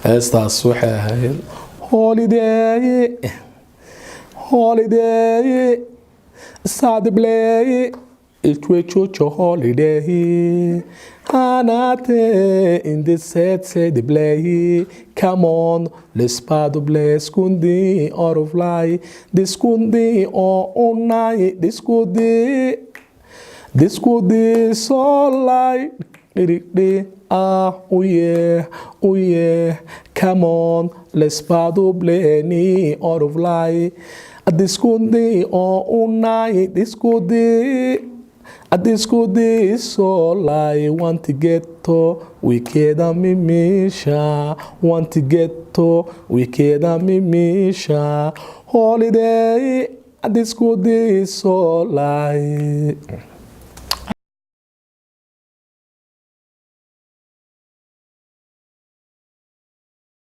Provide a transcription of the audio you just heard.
heestaas waxay ahayd holiday holiday start play it will your holiday Anate in the set say the play come on let's start to play skundi out of lie this skundi all night this skundi so light oh yeah come on let's start to play out of lie this skundi all night this skundi so lie want to get to wicked and mimisha want to get to wicked and mimisha holiday this so lie